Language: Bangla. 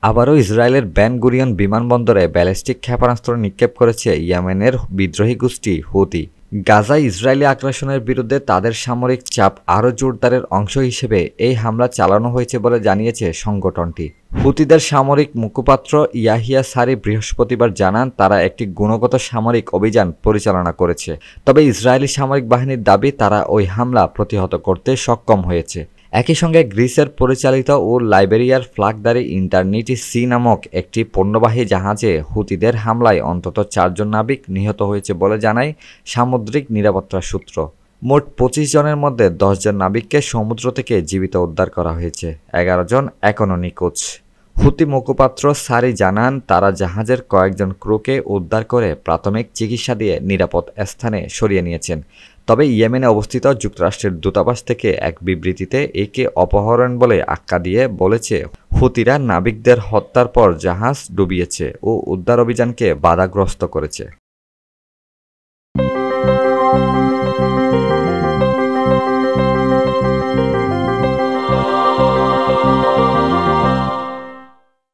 আবারও ইসরায়েলের বেন গুরিয়ন বিমানবন্দরে ব্যালিস্টিক ক্ষেপণাস্ত্র নিক্ষেপ করেছে ইয়েমেনের বিদ্রোহী গোষ্ঠী হুতি। গাজায় ইসরায়েলি আগ্রাসনের বিরুদ্ধে তাদের সামরিক চাপ আরও জোরদারের অংশ হিসেবে এই হামলা চালানো হয়েছে বলে জানিয়েছে সংগঠনটি। হুতিদের সামরিক মুখপাত্র ইয়াহিয়া সারি বৃহস্পতিবার জানান, তারা একটি গুণগত সামরিক অভিযান পরিচালনা করেছে। তবে ইসরায়েলি সামরিক বাহিনীর দাবি, তারা ওই হামলা প্রতিহত করতে সক্ষম হয়েছে। একই সঙ্গে গ্রিসের পরিচালিত ও লাইবেরিয়ার ফ্লাগধারী ইন্টারনিটি সি নামক একটি পণ্যবাহী জাহাজে হুতিদের হামলায় অন্তত 4 জন নাবিক নিহত হয়েছে বলে জানায় সামুদ্রিক নিরাপত্তা সূত্র। মোট 25 জনের মধ্যে 10 জন নাবিককে সমুদ্র থেকে জীবিত উদ্ধার করা হয়েছে, 11 জন এখনও নিখোঁজ। হুতি মুখপাত্র সারি জানান, তারা জাহাজের কয়েকজন ক্রুকে উদ্ধার করে প্রাথমিক চিকিৎসা দিয়ে নিরাপদ স্থানে সরিয়ে নিয়েছেন। তবে ইয়েমেনে অবস্থিত যুক্তরাষ্ট্রের দূতাবাস থেকে এক বিবৃতিতে একে অপহরণ বলে আখ্যা দিয়ে বলেছে, হুতিরা নাবিকদের হত্যার পর জাহাজ ডুবিয়েছে ও উদ্ধার অভিযানকে বাধাগ্রস্ত করেছে।